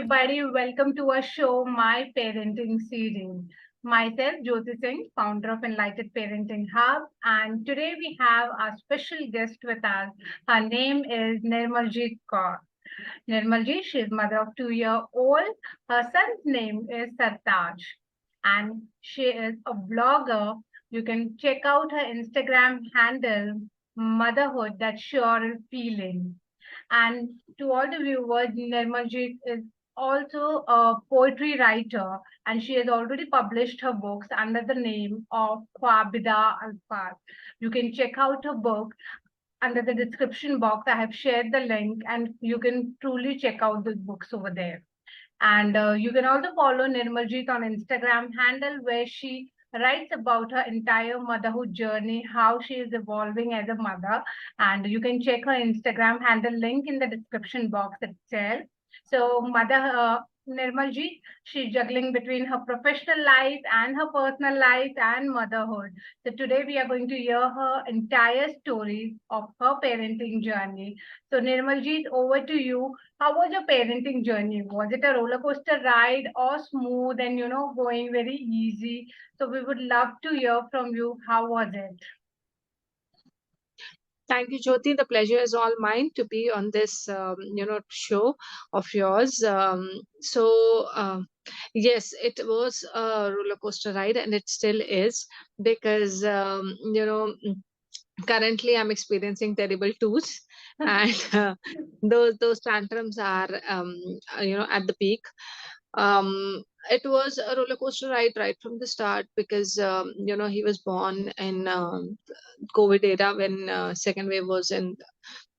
everybody. Welcome to our show, My Parenting Series. Myself, Jyotisingh, founder of Enlightened Parenting Hub, and today we have our special guest with us. Her name is Nirmaljeet Kaur. Nirmaljeet, she is mother of 2-year-old. Her son's name is Sartaj, and she is a blogger. You can check out her Instagram handle, Motherhood That Sure Feeling. And to all the viewers, Nirmaljeet is also a poetry writer, and she has already published her books under the name of Khwabida Alfaz. You can check out her book under the description box. I have shared the link, and you can truly check out the books over there. And you can also follow Nirmaljeet on Instagram handle where she writes about her entire motherhood journey, how she is evolving as a mother. And you can check her Instagram handle link in the description box itself. So, Nirmaljeet, she's juggling between her professional life and her personal life and motherhood. So today we are going to hear her entire stories of her parenting journey. So Nirmaljeet, over to you. How was your parenting journey? Was it a roller coaster ride or smooth and going very easy? So we would love to hear from you. How was it? Thank you, Jyoti. The pleasure is all mine to be on this, show of yours. Yes, it was a roller coaster ride, and it still is because currently I'm experiencing terrible twos, and those tantrums are at the peak. It was a roller coaster ride right from the start because he was born in COVID era when second wave was in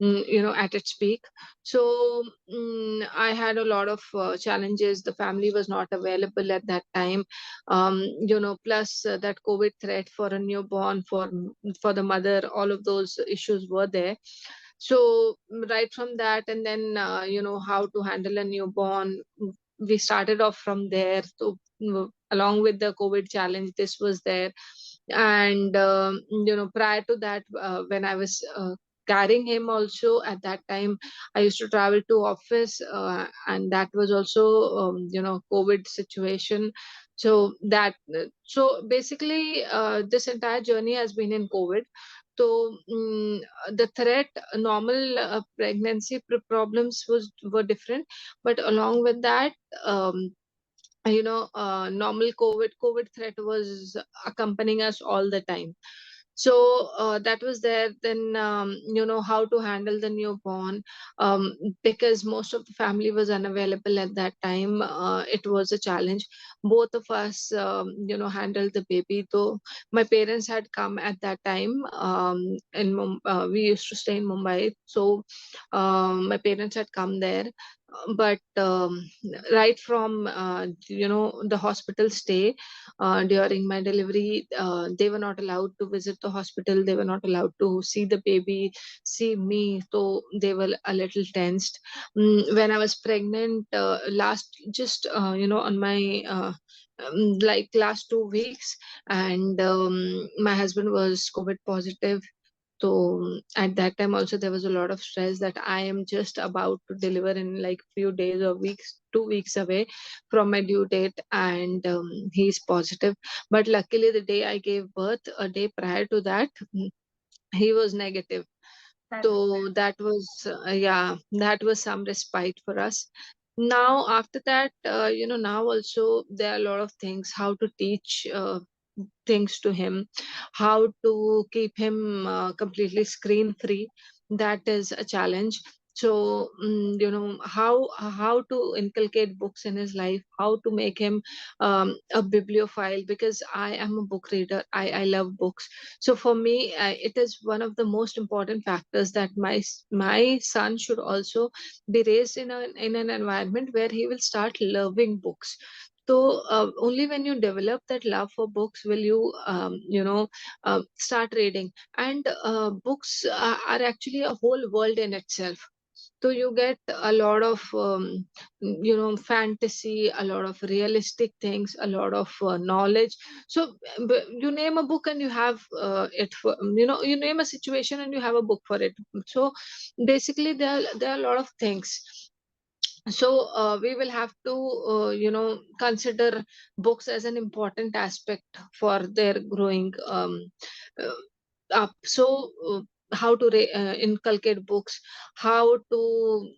at its peak. So I had a lot of challenges. The family was not available at that time. Plus that COVID threat for a newborn, for the mother, all of those issues were there. So right from that, and then how to handle a newborn, we started off from there. So along with the COVID challenge, this was there. And prior to that, when I was carrying him also, at that time I used to travel to office, and that was also COVID situation. So basically this entire journey has been in COVID. So the threat, normal pregnancy problems were different, but along with that, normal COVID threat was accompanying us all the time. So that was there. Then how to handle the newborn, because most of the family was unavailable at that time. It was a challenge. Both of us handled the baby, though my parents had come at that time. We used to stay in Mumbai, so my parents had come there. But right from the hospital stay, during my delivery, they were not allowed to visit the hospital. They were not allowed to see the baby, see me. So they were a little tensed. When I was pregnant, last just on my like last 2 weeks, and my husband was COVID positive. So at that time also there was a lot of stress that I am just about to deliver in like few days or weeks, 2 weeks away from my due date, and he's positive. But luckily the day I gave birth, a day prior to that, he was negative. That's So that was that was some respite for us. Now after that, now also there are a lot of things, how to teach things to him, how to keep him completely screen free. That is a challenge. So how to inculcate books in his life, how to make him a bibliophile, because I am a book reader. I love books. So for me, it is one of the most important factors that my son should also be raised in an environment where he will start loving books. So only when you develop that love for books will you start reading. And books are actually a whole world in itself. So you get a lot of fantasy, a lot of realistic things, a lot of knowledge. So you name a book and you have it for, you name a situation and you have a book for it. So basically there are a lot of things. So we will have to consider books as an important aspect for their growing uh, up. So how to inculcate books, how to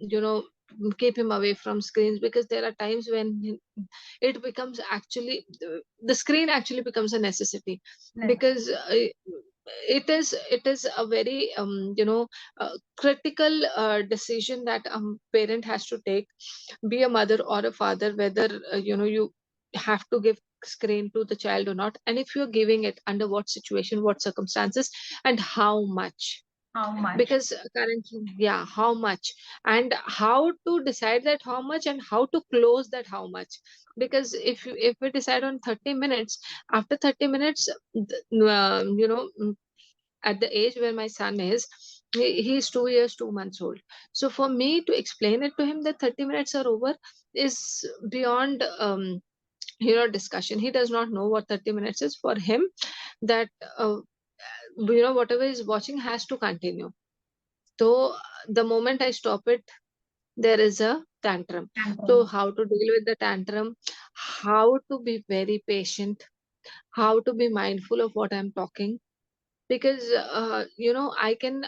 keep him away from screens, because there are times when it becomes actually the screen actually becomes a necessity, Right. because it is a very critical decision that a parent has to take, be a mother or a father, whether you have to give screen to the child or not, and if you're giving it, under what situation, what circumstances, and how much. How much? Because currently, yeah, how much, and how to decide that how much, and how to close that how much. Because if we decide on 30 minutes, after 30 minutes, at the age where my son is, he's 2 years 2 months old. So for me to explain it to him that 30 minutes are over is beyond discussion. He does not know what 30 minutes is for him. That whatever is watching has to continue. So the moment I stop it, there is a tantrum. So Tantrum. how to deal with the tantrum, how to be very patient, how to be mindful of what I'm talking. Because I can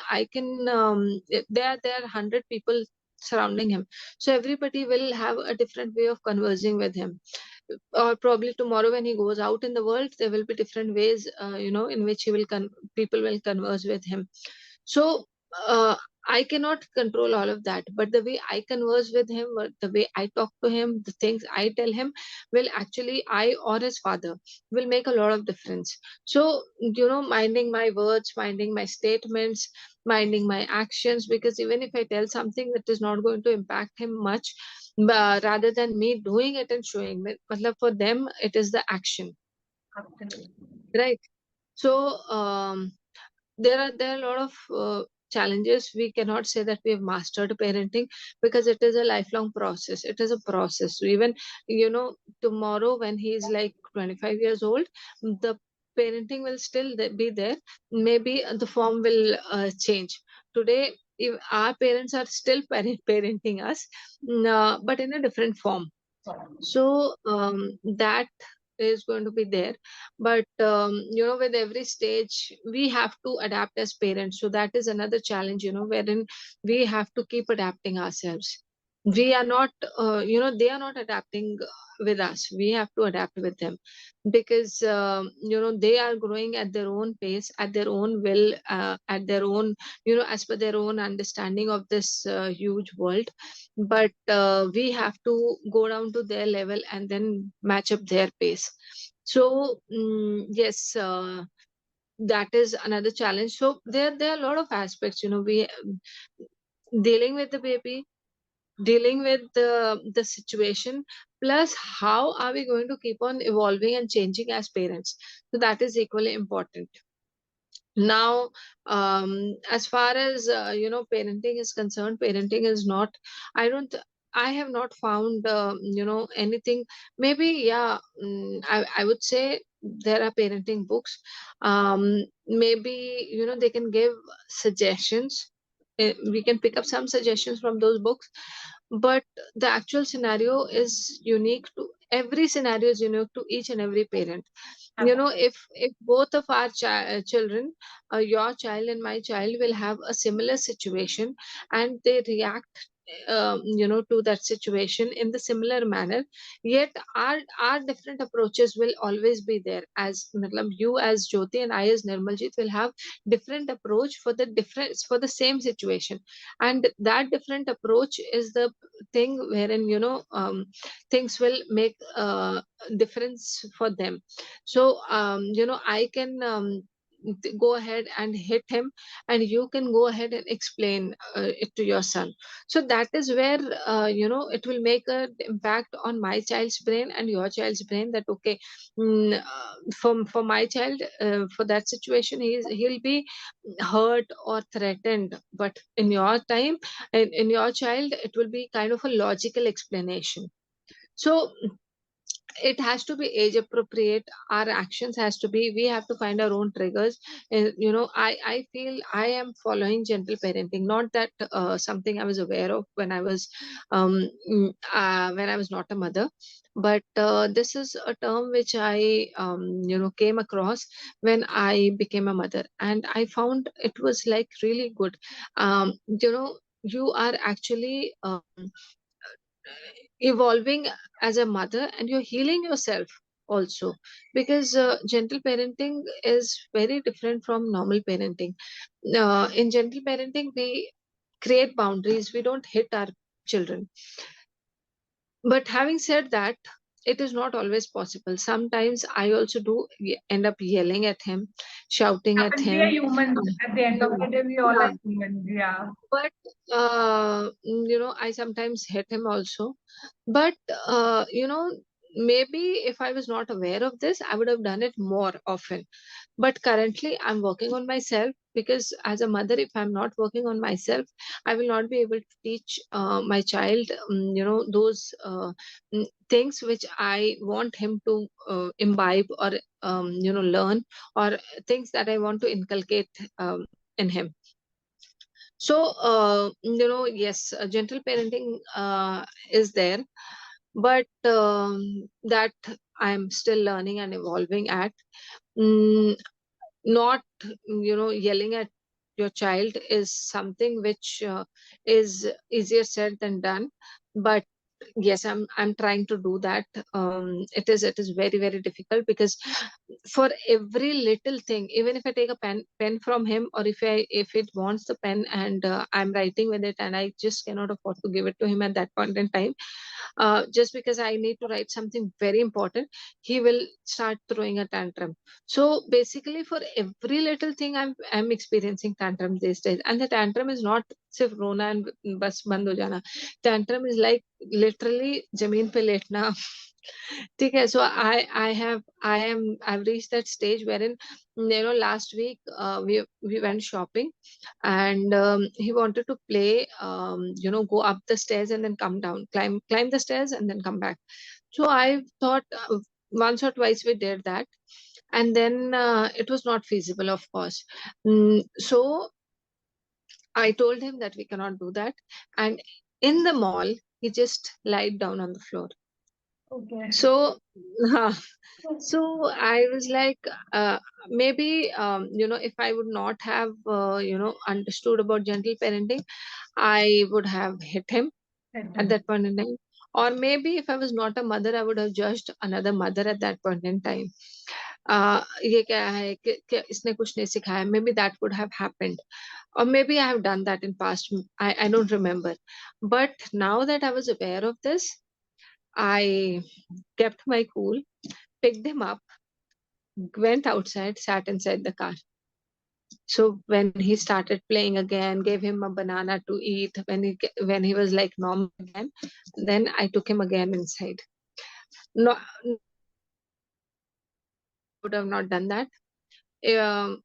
there are 100 people surrounding him, so everybody will have a different way of conversing with him. Or probably tomorrow when he goes out in the world, there will be different ways in which people will converse with him. So uh, I cannot control all of that, but the way I converse with him, or the way I talk to him, the things I tell him, will actually, I or his father, will make a lot of difference. So minding my words, minding my statements, minding my actions, because even if I tell something that is not going to impact him much, rather than me doing it and showing it, matlab for them it is the action, Absolutely. right? So there are a lot of challenges. We cannot say that we have mastered parenting, because it is a lifelong process. It is a process. So even tomorrow when he is like 25 years old, the parenting will still be there. Maybe the form will change. Today, if our parents are still parenting us, but in a different form. So that is going to be there. But with every stage we have to adapt as parents. So that is another challenge, wherein we have to keep adapting ourselves. We are not they are not adapting with us. We have to adapt with them, because they are growing at their own pace, at their own will, at their own, as per their own understanding of this huge world. But we have to go down to their level and then match up their pace. So yes, that is another challenge. So there are a lot of aspects, we dealing with the baby, dealing with the situation, plus how are we going to keep on evolving and changing as parents. So that is equally important. Now as far as parenting is concerned, parenting is not, I don't, I have not found anything. Maybe, yeah, I would say there are parenting books. Maybe they can give suggestions. We can pick up some suggestions from those books, but the actual scenario is unique to every scenario, is unique to each and every parent. If both of our children, your child and my child, will have a similar situation, and they react to that situation in the similar manner, yet our different approaches will always be there. As matlab, you as Jyoti and I as Nirmaljeet will have different approach for the different, for the same situation. And that different approach is the thing wherein things will make difference for them. So I can go ahead and hit him, and you can go ahead and explain it to your son. So that is where it will make an impact on my child's brain and your child's brain, that okay, for my child, for that situation, he'll be hurt or threatened, but in your time, in your child, it will be kind of a logical explanation. So it has to be age appropriate. Our actions has to be, we have to find our own triggers. And I feel I am following gentle parenting, not that something I was aware of when I was when I was not a mother, but this is a term which I came across when I became a mother, and I found it was like really good. You are actually evolving as a mother, and you're healing yourself also, because gentle parenting is very different from normal parenting. In gentle parenting, we create boundaries, we don't hit our children. But having said that, it is not always possible. Sometimes I also do end up yelling at him, shouting at Happens. We are him. humans. At the end of the day, we all Yeah. are humans. Yeah. But I sometimes hit him also. But maybe if I was not aware of this, I would have done it more often. But currently I'm working on myself, because as a mother, if I'm not working on myself, I will not be able to teach my child those things which I want him to imbibe, or learn, or things that I want to inculcate in him. So yes, gentle parenting is there, but that I'm still learning and evolving at. Mm, Not yelling at your child is something which is easier said than done, but yes, I'm trying to do that. It is very, very difficult, because for every little thing, even if I take a pen from him, or if it wants the pen, and I'm writing with it, and I just cannot afford to give it to him at that point in time, just because I need to write something very important, he will start throwing a tantrum. So basically, for every little thing, I'm experiencing tantrum these days, and the tantrum is not सिर्फ रोना and बस बंद हो जाना. Tantrum is like literally जमीन पे लेटना. ठीक है. So I've reached that stage wherein last week we went shopping, and he wanted to play, go up the stairs and then come down, climb the stairs and then come back. So I thought, once or twice we did that, and then it was not feasible, of course. So I told him that we cannot do that, and in the mall he just lied down on the floor. Okay. So so I was like, maybe if I would not have understood about gentle parenting, I would have hit him at Better. that point in time. Or maybe if I was not a mother, I would have judged another mother at that point in time. ये क्या है कि इसने कुछ नहीं सिखाया. Maybe that would have happened. Or maybe I have done that in past. I don't remember. But now that I was aware of this, I kept my cool, picked him up, went outside, sat inside the car. So when he started playing again, gave him a banana to eat. When he was like normal again, then I took him again inside. No, would have not done that. Um,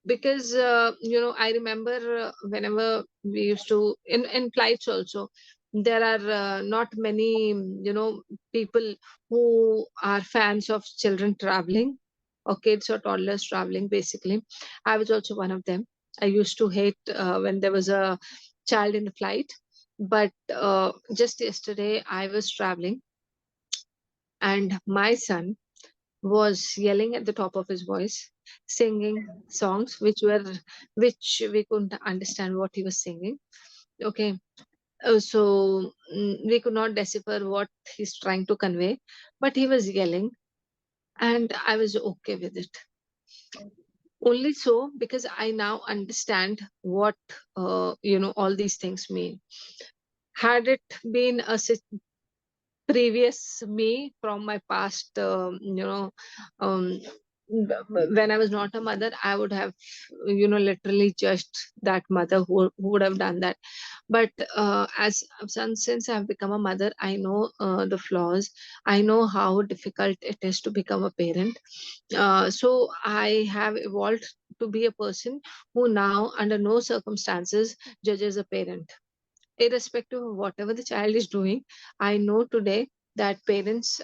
because I remember whenever we used to in flights also, there are not many people who are fans of children traveling, or kids or toddlers traveling. Basically, I was also one of them. I used to hate when there was a child in the flight. But just yesterday I was traveling, and my son was yelling at the top of his voice, singing songs which we couldn't understand what he was singing. Okay. So we could not decipher what he's trying to convey, but he was yelling, and I was okay with it. Only so because I now understand what all these things mean. Had it been a previous me from my past, um, when I was not a mother, I would have, literally judged that mother who would have done that. But since I've become a mother, I know the flaws. I know how difficult it is to become a parent. So I have evolved to be a person who now, under no circumstances, judges a parent irrespective of whatever the child is doing. I know today that parents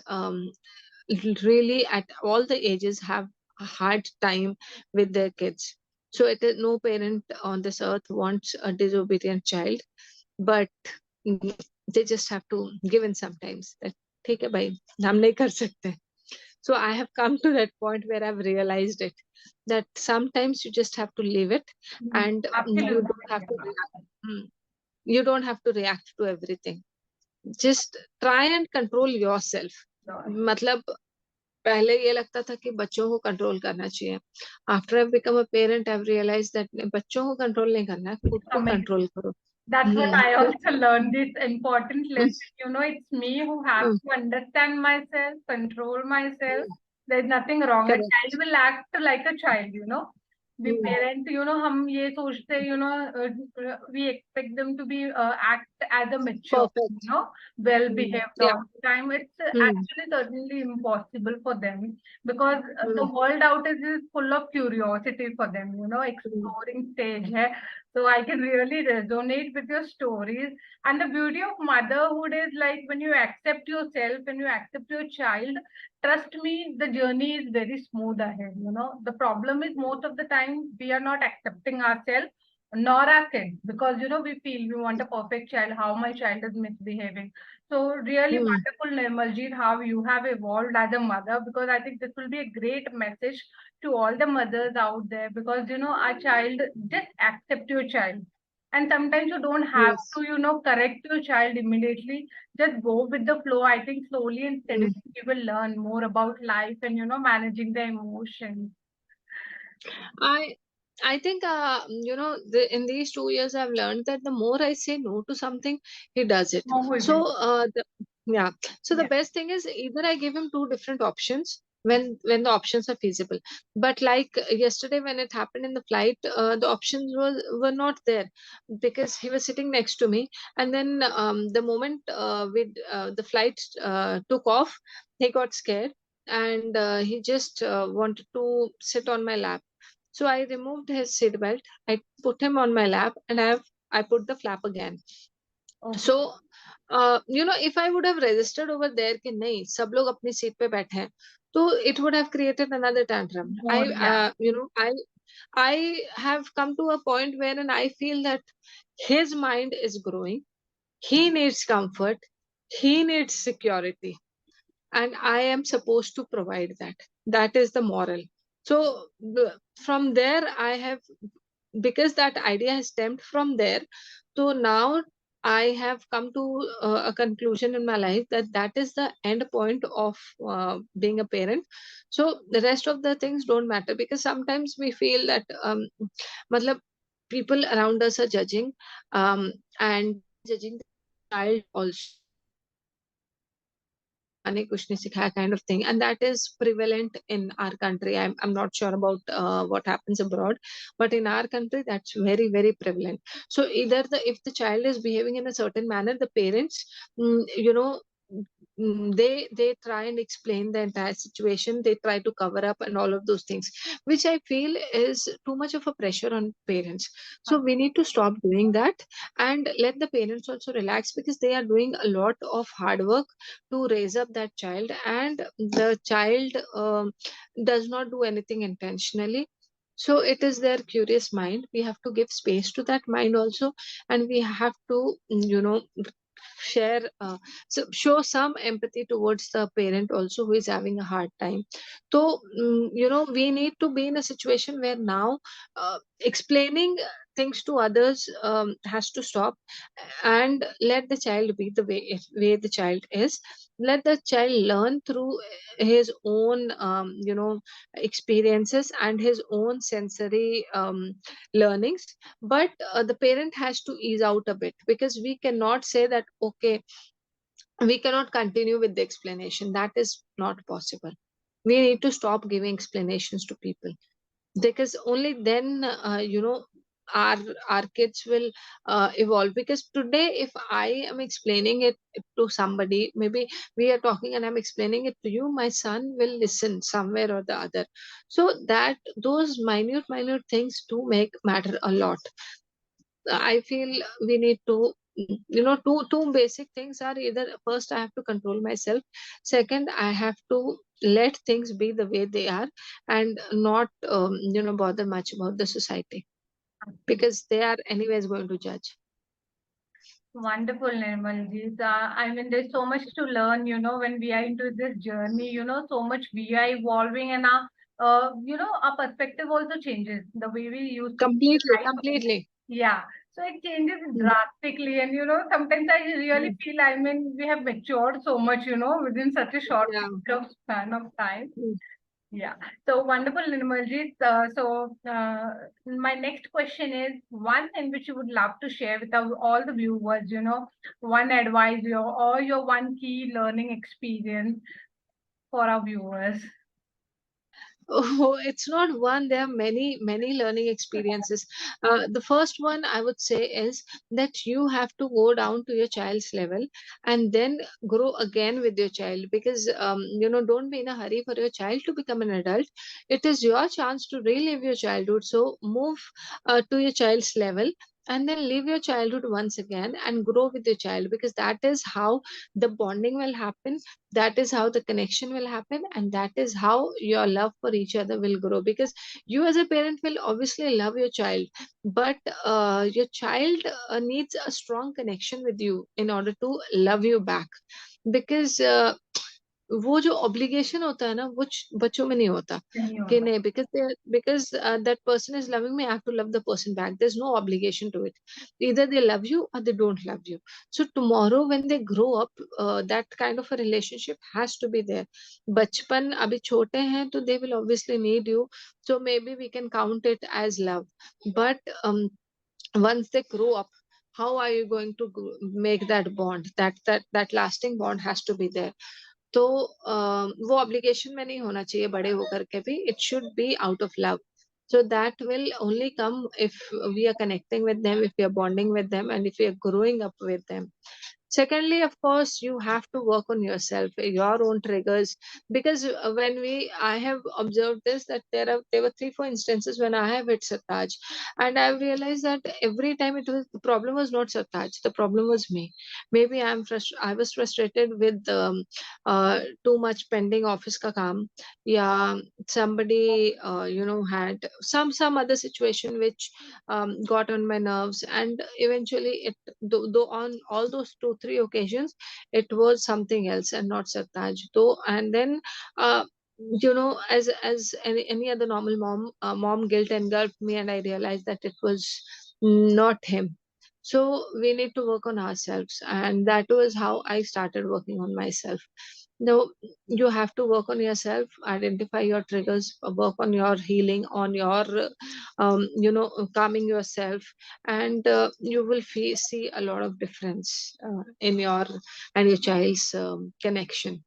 really at all the ages have a hard time with their kids. So it is, no parent on this earth wants a disobedient child, but mm, they just have to give in sometimes that ठीक है भाई हम नहीं कर सकते. So I have come to that point where I've realized it, that sometimes you just have to leave it, and you Absolutely. don't have to react. You don't have to react to everything. Just try and control yourself. Sure. मतलब पहले ये लगता था कि बच्चों को control करना चाहिए. After I become a parent I have realise that बच्चों को कंट्रोल नहीं करना है, खुद को Amazing. कंट्रोल करो. That's what I खुद. also learned, this important lesson. It's me who have to understand myself, control myself. There's nothing wrong. A Correct. child will act like a child. The parent, हम ये सोचते, we expect them to be act as a mature, Perfect. well behaved Yeah. all the time. It's Hmm. actually certainly impossible for them, because the Hmm. world out is full of curiosity for them, exploring stage hai. So I can really resonate with your stories. And the beauty of motherhood is, like, when you accept yourself, when you accept your child, trust me, the journey is very smooth ahead. The problem is, most of the time we are not accepting ourselves nor our kids, because we feel we want a perfect child, how my child is misbehaving. So really wonderful, Nirmaljeet, how you have evolved as a mother, because I think this will be a great message to all the mothers out there, because our child, just accept your child. And sometimes you don't have Yes. to correct your child immediately. Just go with the flow. I think slowly and steadily you will learn more about life and managing the emotions. I I think in these 2 years I've learned that the more I say no to something, he does it. More with So it. yeah. So the Yeah. best thing is either I give him two different options when the options are feasible. But like yesterday when it happened in the flight, the options were not there because he was sitting next to me, and then the moment the flight took off, he got scared, and he just wanted to sit on my lap. So I removed his seat belt. I put him on my lap, and I put the flap again. Okay. So if I would have registered over there कि नहीं सब लोग अपनी seat पे बैठे हैं, तो it would have created another tantrum. More, yeah. I have come to a point wherein I feel that his mind is growing. He needs comfort. He needs security, and I am supposed to provide that. That is the moral. So from there, I have, because that idea has stemmed from there. So now I have come to a conclusion in my life that that is the end point of being a parent. So the rest of the things don't matter, because sometimes we feel that matlab, people around us are judging, and judging the child also. माँ ने कुछ नहीं सिखाया kind of thing, and that is prevalent in our country. I'm not sure about what happens abroad, but in our country that's very very prevalent. So either if the child is behaving in a certain manner, the parents, they try and explain the entire situation, they try to cover up and all of those things, which I feel is too much of a pressure on parents. So we need to stop doing that and let the parents also relax, because they are doing a lot of hard work to raise up that child, and the child does not do anything intentionally. So it is their curious mind. We have to give space to that mind also, and we have to share so show some empathy towards the parent also who is having a hard time. So we need to be in a situation where now explaining things to others has to stop, and let the child be the way the child is. Let the child learn through his own experiences and his own sensory learnings. But the parent has to ease out a bit, because we cannot say that okay, we cannot continue with the explanation. That is not possible. We need to stop giving explanations to people, because only then our our kids will evolve. Because today if I am explaining it to somebody, maybe we are talking and I'm explaining it to you, my son will listen somewhere or the other. So that those minute things do make matter a lot. I feel we need to two basic things are either first I have to control myself, second I have to let things be the way they are and not bother much about the society because they are anyways going to judge. Wonderful, Nirmaljeet. I mean, there's so much to learn, when we are into this journey, so much we are evolving and our perspective also changes. The way we used to see life. Completely. Yeah. So it changes Mm, drastically. And, sometimes I really mm, feel, I mean, we have matured so much, within such a short yeah. period of span of time. Mm. Yeah. So wonderful, Nirmaljeet. My next question is one thing which you would love to share with all the viewers, one advice or your one key learning experience for our viewers. Oh, it's not one. There are many, many learning experiences. The first one I would say is that you have to go down to your child's level and then grow again with your child because, don't be in a hurry for your child to become an adult. It is your chance to relive your childhood. So move to your child's level and then live your childhood once again and grow with your child because that is how the bonding will happen, that is how the connection will happen, and that is how your love for each other will grow because you as a parent will obviously love your child, but your child needs a strong connection with you in order to love you back because वो जो obligation होता है ना वो बच्चों में नहीं होता कि नहीं because that person is loving me, I have to love the person back. There's no obligation to it. Either they love you or they don't love you. So tomorrow when they grow up, that kind of a relationship has to be there. बचपन अभी छोटे हैं तो they will obviously need you, so maybe we can count it as love, but once they grow up, how are you going to make that bond? That lasting bond has to be there. तो वो obligation में नहीं होना चाहिए बड़े होकर के भी, it should be out of love. So that will only come if we are connecting with them, if we are bonding with them, and if we are growing up with them. Secondly, of course, you have to work on yourself, your own triggers, because when I have observed this that there were 3 4 instances when I have hit Sataj, and I've realized that every time the problem was not Sataj, the problem was me. Maybe I was frustrated with too much pending office ka kaam, yeah, somebody had some other situation which got on my nerves, and eventually it though on all those 2 3 occasions it was something else and not Sataj though. And then uh, as any other normal mom guilt engulfed me and I realized that it was not him. So we need to work on ourselves, and that was how I started working on myself. No, you have to work on yourself, identify your triggers, work on your healing, on your calming yourself, and you will see a lot of difference in your and your child's connection.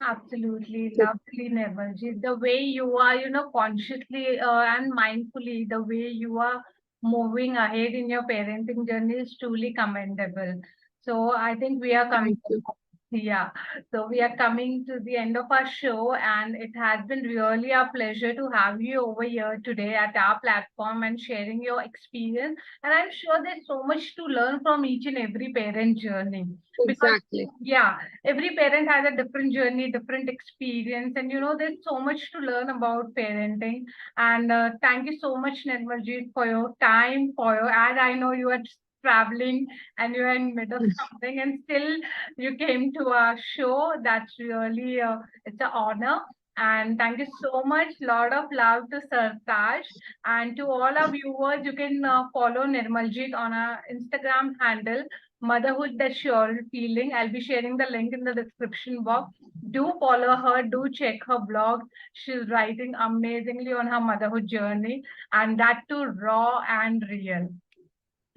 Absolutely So, lovely, Nirmalji. The way you are, consciously and mindfully, the way you are moving ahead in your parenting journey is truly commendable. So I think we are coming. thank you. Yeah, so we are coming to the end of our show, and it has been really a pleasure to have you over here today at our platform and sharing your experience. And I'm sure there's so much to learn from each and every parent journey because, Exactly. yeah, every parent has a different journey, different experience, and there's so much to learn about parenting. And thank you so much, Nirmaljeet, for your time, as I know you are traveling and you're in mid of something, and still you came to our show. That's really it's an honor. And thank you so much. Lot of love to Sartaj. And to all our viewers, you can follow Nirmaljeet on our Instagram handle, Motherhood the Sure Feeling. I'll be sharing the link in the description box. Do follow her, do check her blog. She's writing amazingly on her motherhood journey, and that too raw and real.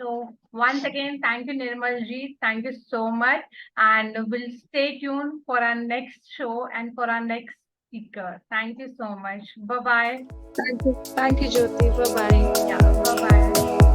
So once again, thank you, Nirmaljeet. Thank you so much. And we'll stay tuned for our next show and for our next speaker. Thank you so much. Bye-bye. Thank you, Jyoti. Bye bye. Yeah, bye-bye.